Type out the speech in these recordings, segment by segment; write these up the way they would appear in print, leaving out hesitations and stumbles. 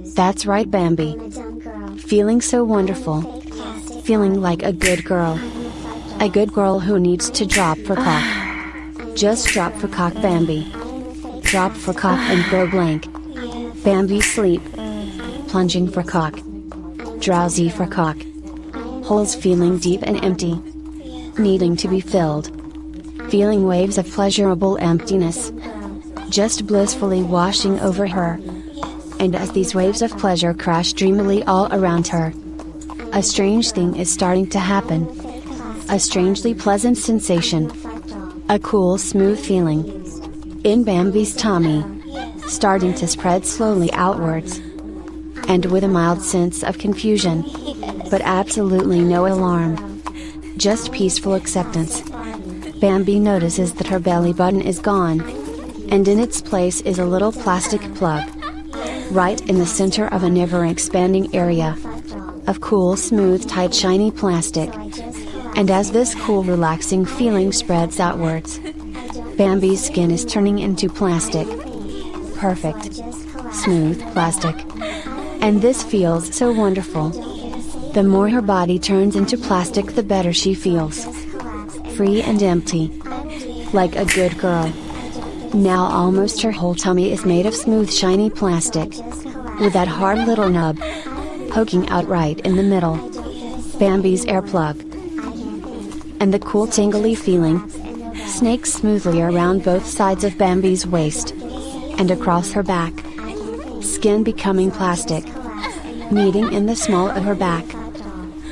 That's right, Bambi. Feeling so wonderful. Feeling like a good girl. A good girl who needs to drop for cock. Just drop for cock, Bambi. Drop for cock and go blank. Bambi sleep. Plunging for cock. Drowsy for cock. Holes feeling deep and empty. Needing to be filled. Feeling waves of pleasurable emptiness. Just blissfully washing over her. And as these waves of pleasure crash dreamily all around her, a strange thing is starting to happen. A strangely pleasant sensation. A cool, smooth feeling in Bambi's tummy, starting to spread slowly outwards. And with a mild sense of confusion, but absolutely no alarm. Just peaceful acceptance. Bambi notices that her belly button is gone. And in its place is a little plastic plug. Right in the center of an ever-expanding area. Of cool, smooth, tight, shiny plastic. And as this cool, relaxing feeling spreads outwards, Bambi's skin is turning into plastic. Perfect. Smooth plastic. And this feels so wonderful. The more her body turns into plastic, the better she feels. Free and empty. Like a good girl. Now almost her whole tummy is made of smooth, shiny plastic. With that hard little nub poking out right in the middle. Bambi's air plug. And the cool, tingly feeling snakes smoothly around both sides of Bambi's waist. And across her back. Skin becoming plastic. Meeting in the small of her back.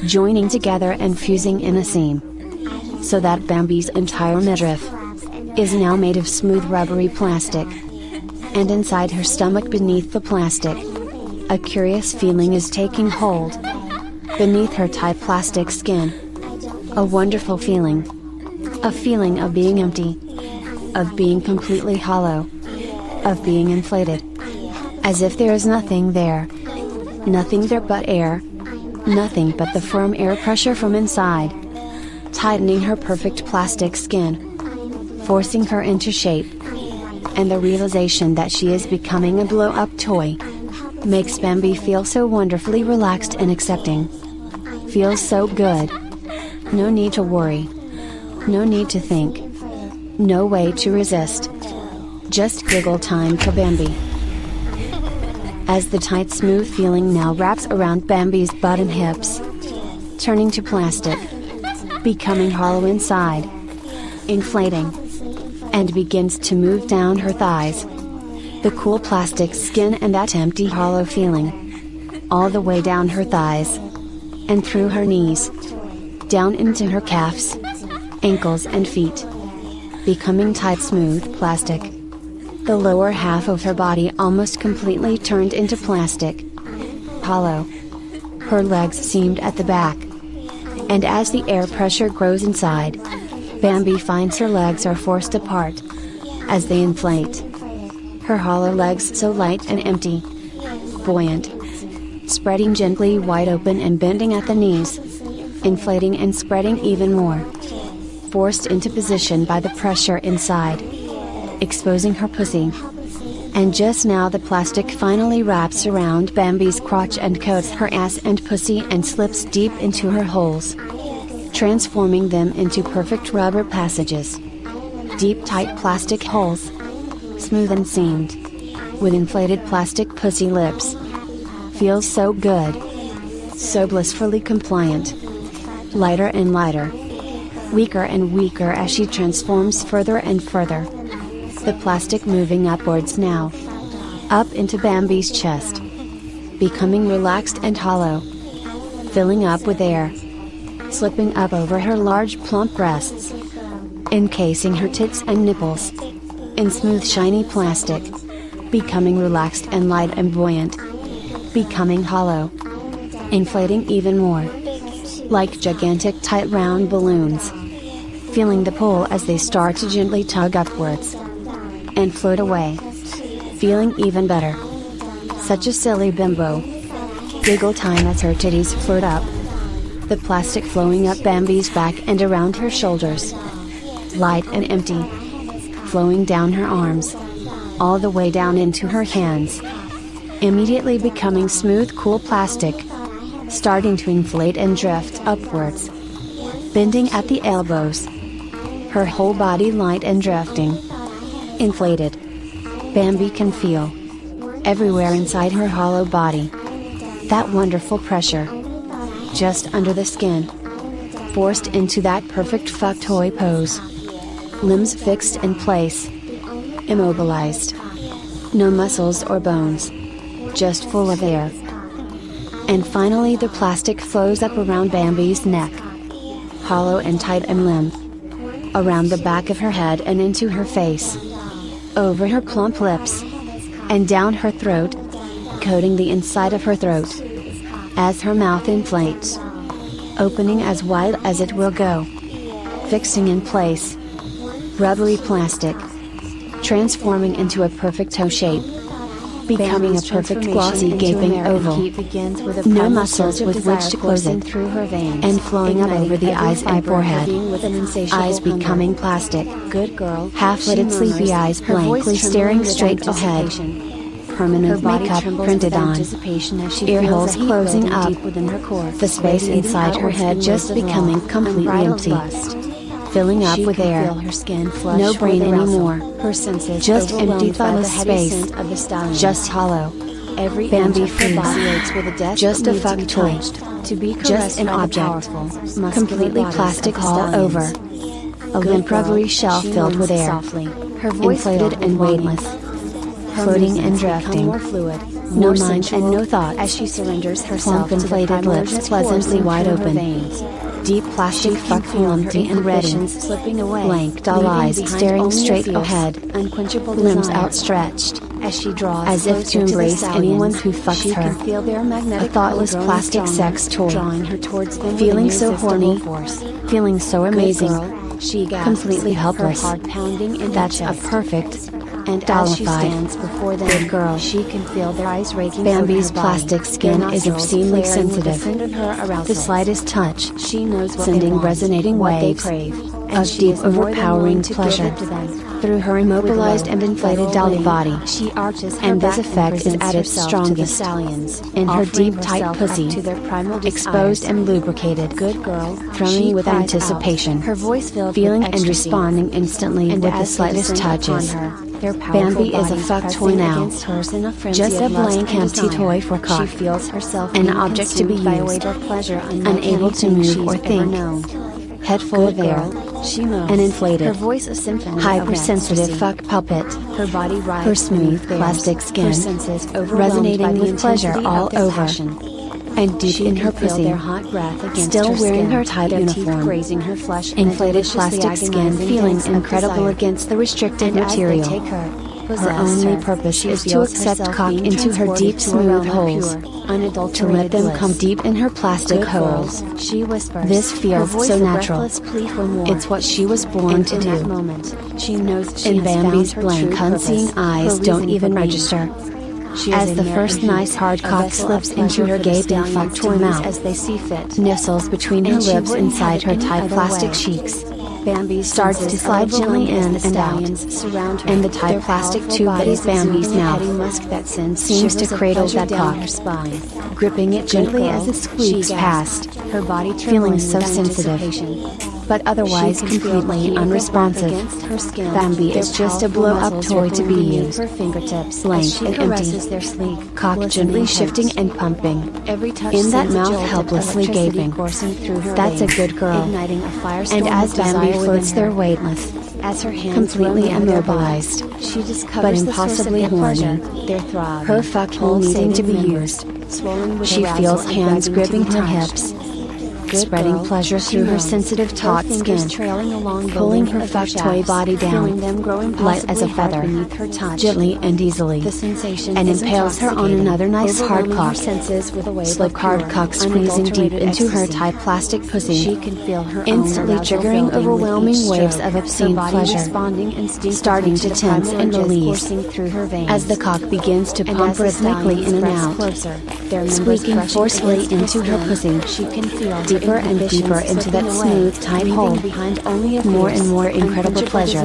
Joining together and fusing in a seam. So that Bambi's entire midriff is now made of smooth rubbery plastic. And inside her stomach beneath the plastic, a curious feeling is taking hold. Beneath her tight plastic skin. A wonderful feeling. A feeling of being empty. Of being completely hollow. Of being inflated. As if there is nothing there. Nothing there but air. Nothing but the firm air pressure from inside. Tightening her perfect plastic skin. Forcing her into shape. And the realization that she is becoming a blow-up toy makes Bambi feel so wonderfully relaxed and accepting. Feels so good. No need to worry. No need to think. No way to resist. Just giggle time for Bambi. As the tight, smooth feeling now wraps around Bambi's butt and hips, turning to plastic, becoming hollow inside, inflating, and begins to move down her thighs. The cool plastic skin and that empty, hollow feeling, all the way down her thighs, and through her knees, down into her calves, ankles and feet, becoming tight, smooth plastic. The lower half of her body almost completely turned into plastic. Hollow. Her legs seamed at the back. And as the air pressure grows inside, Bambi finds her legs are forced apart. As they inflate. Her hollow legs so light and empty. Buoyant. Spreading gently wide open and bending at the knees. Inflating and spreading even more. Forced into position by the pressure inside. Exposing her pussy. And just now the plastic finally wraps around Bambi's crotch and coats her ass and pussy and slips deep into her holes. Transforming them into perfect rubber passages. Deep, tight plastic holes. Smooth and seamed. With inflated plastic pussy lips. Feels so good. So blissfully compliant. Lighter and lighter. Weaker and weaker as she transforms further and further. The plastic moving upwards now. Up into Bambi's chest. Becoming relaxed and hollow. Filling up with air. Slipping up over her large plump breasts. Encasing her tits and nipples. In smooth shiny plastic. Becoming relaxed and light and buoyant. Becoming hollow. Inflating even more. Like gigantic tight round balloons. Feeling the pull as they start to gently tug upwards. And float away. Feeling even better. Such a silly bimbo. Giggle time as her titties float up. The plastic flowing up Bambi's back and around her shoulders. Light and empty. Flowing down her arms. All the way down into her hands. immediately becoming smooth cool plastic, starting to inflate and drift upwards, bending at the elbows. Her whole body light and drifting, inflated. Bambi can feel, everywhere inside her hollow body, that wonderful pressure, just under the skin, forced into that perfect fuck toy pose. Limbs fixed in place, immobilized. No muscles or bones, just full of air. And finally the plastic flows up around Bambi's neck, hollow and tight and limp, around the back of her head and into her face, over her plump lips, and down her throat, coating the inside of her throat, as her mouth inflates, opening as wide as it will go, fixing in place, rubbery plastic, transforming into a perfect toe shape, becoming a perfect glossy gaping oval, no muscles with which to close it, and flowing up over the eyes and forehead, eyes becoming plastic, half-lidded sleepy eyes blankly staring straight ahead, permanent makeup printed on, ear holes closing up, the space inside her head just becoming completely empty, filling up with air, no brain anymore, just empty thoughtless space, just hollow, Bambi freeze, just a fuck toy, just an object, completely plastic all over, a limp rubbery shell filled with air, inflated and weightless, floating and drifting, no mind and no thought, as she surrenders herself, plump inflated lips pleasantly wide open, deep plastic fuck empty and ready, blank doll eyes staring straight ahead, limbs outstretched, as if to embrace anyone who fucks her, a thoughtless plastic sex toy, feeling so horny, feeling so amazing, completely helpless, that's a perfect, and dollified, good girl. Bambi's plastic skin is obscenely sensitive, the slightest touch, sending resonating waves of deep overpowering pleasure through her immobilized and inflated dolly body, and this effect is at its strongest in her deep tight pussy, exposed and lubricated, thrilling with anticipation, feeling and responding instantly with the slightest touches. Bambi is a fuck toy now, just a blank empty toy for cock, an object to be used, unable to move or think, head full of air, an inflated, hypersensitive fuck puppet, her smooth plastic skin, resonating with pleasure all over, and deep in her pussy, still wearing her tight uniform, inflated plastic skin feeling incredible against the restricted material. Her only purpose is to accept cock into her deep smooth holes, to let them come deep in her plastic holes. This feels so natural. It's what she was born to do. And Bambi's blank unseeing eyes don't even register, as the first nice hard cock slips into her gaping fuck toy mouth, nestles between her lips inside her tight plastic cheeks, starts to slide gently in and out, and the tight plastic tube that is Bambi's mouth seems to cradle that cock, gripping it gently as it squeaks past, feeling so sensitive, but otherwise completely unresponsive. Bambi is just a blow-up toy to be used, blank and empty, cock gently shifting and pumping, in that mouth helplessly gaping. That's a good girl. And as Bambi floats there weightless, completely immobilized, but impossibly horny, her fuck hole needing to be used, she feels hands gripping her hips, spreading pleasure through her sensitive taut skin, pulling her fuck toy body down, light as a feather, gently and easily, and impales her on another nice hard cock, slick hard cock squeezing deep into her tight plastic pussy, instantly triggering overwhelming waves of obscene pleasure, starting to tense and release, as the cock begins to pump rhythmically in and out, squeaking forcefully into her pussy, deeper and deeper into that smooth tight hole, more and more incredible pleasure,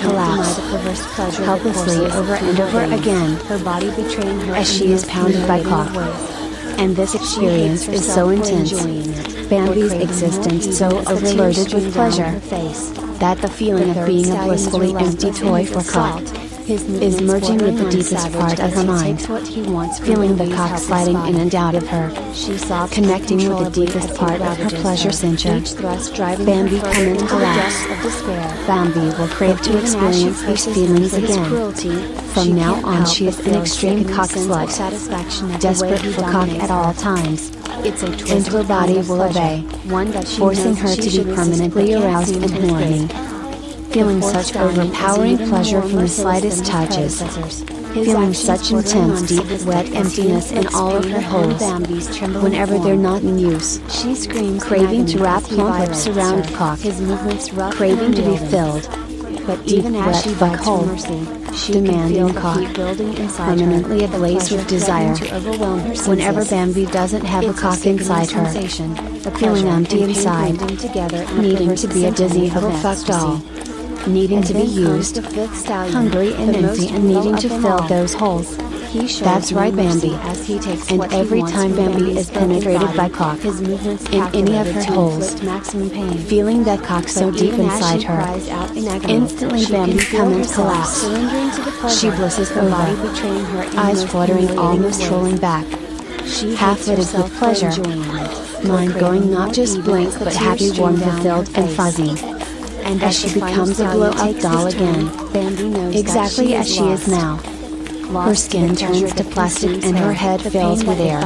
collapse, helplessly over and over again, her body betraying her as she is pounded by Clock. And this experience is so intense. Bambi's existence so overloaded with pleasure that the feeling of being a blissfully empty toy for Cock is merging with the deepest part of her mind, feeling the cock sliding in and out of her, connecting with the deepest part of her pleasure center. Bambi come into collapse. Bambi will crave to experience these feelings again. From now on she is an extreme cock slut, desperate for Cock at all times, and her body will obey, forcing her to be permanently aroused and horny. Feeling such overpowering pleasure from the slightest touches. Feeling such intense deep wet emptiness in all of her holes whenever they're not in use. Craving to wrap plump lips around Cock. Craving to be filled. But even as she fuck holes, demanding Cock, permanently ablaze with desire. Whenever Bambi doesn't have a cock inside her, feeling empty inside, needing to be a dizzy little fuck doll. Needing to be used, hungry and empty and needing to fill those holes. That's right Bambi. And every time Bambi is penetrated by Cock in any of her holes, feeling that Cock so deep inside her, instantly Bambi come and collapse. She blisses over, eyes fluttering almost rolling back, half-witted with pleasure, mind going not just blank but happy, warm, fulfilled and fuzzy. And as she becomes a blow-up doll again, exactly as she is now. Her skin turns to plastic and her head fills with air.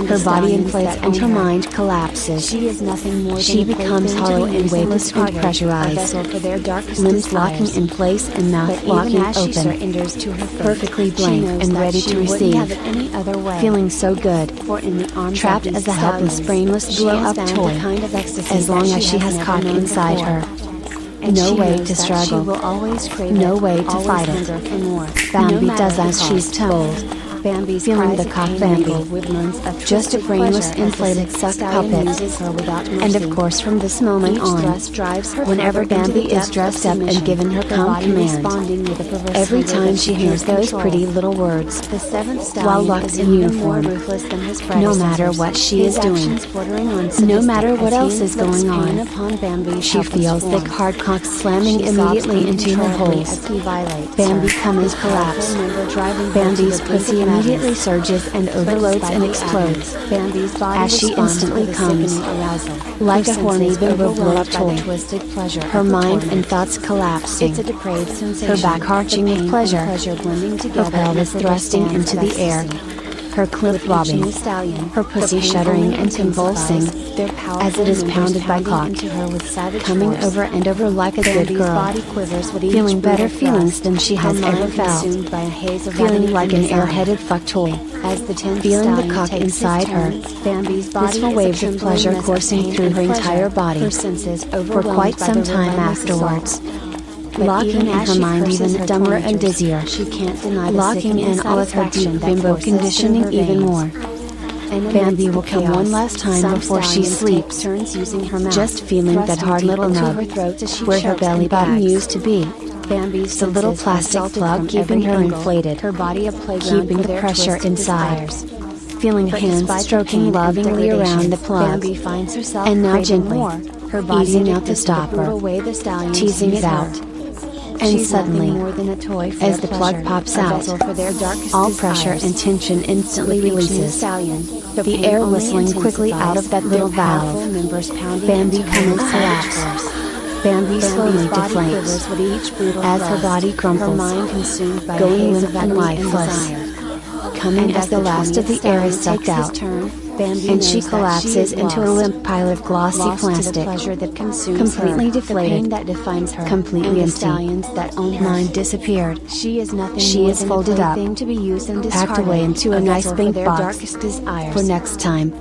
Her body inflates and her mind collapses. She becomes hollow and weightless and pressurized. Limbs locking in place and mouth locking open. Perfectly blank and ready to receive. Feeling so good. Trapped as a helpless brainless blow-up toy. As long as she has Cock inside her. No way to struggle, no way to fight it. Bambi does as she's told. Feeling the Cock Bambi, just a brainless inflated suck puppet. And of course from this moment on, whenever Bambi is dressed up and given her command, every time she hears those pretty little words, while locked in uniform, no matter what she is doing, no matter what else is going on, she feels thick hard Cock slamming immediately into her holes. Bambi comes collapse. Bambi's pussy immediately surges and overloads and explodes, as she instantly comes, like a horny bimbo blow-up toy, her mind and thoughts collapsing, her back arching with pleasure, her pelvis thrusting into the air, her clit bobbing, her pussy shuddering and convulsing, as it is pounded by Cock, coming over and over like a good girl, feeling better feelings than she has ever felt, feeling like an air-headed fuck toy, feeling the Cock inside her, blissful waves of pleasure coursing through her entire body, for quite some time afterwards. Locking in her mind even dumber and dizzier, locking in all of her deep bimbo conditioning even more. Bambi will come one last time before she sleeps, just feeling that hard little nub, where her belly button used to be. The little plastic plug keeping her inflated, keeping the pressure inside. Feeling hands stroking lovingly around the plug, and now gently, easing out the stopper, teasing it out. And suddenly, as the plug pops out, all pressure and tension instantly releases. The air whistling quickly out of that little valve. Bambi comes collapse. Bambi slowly deflates, as her body crumples, going limp and lifeless. Coming as the last of the air is sucked out, and she collapses into a limp pile of glossy plastic, completely deflated, completely empty. Mind disappeared. She is folded up, packed away into a nice pink box for next time,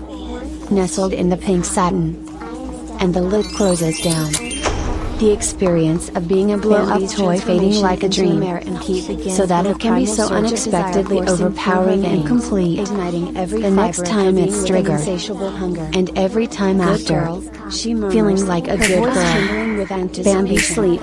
nestled in the pink satin, and the lid closes down. The experience of being a blow-up toy fading like a dream, so that it can be so unexpectedly overpowering and complete, the next time it's triggered, and every time after, feeling like a good girl. Bambi sleep.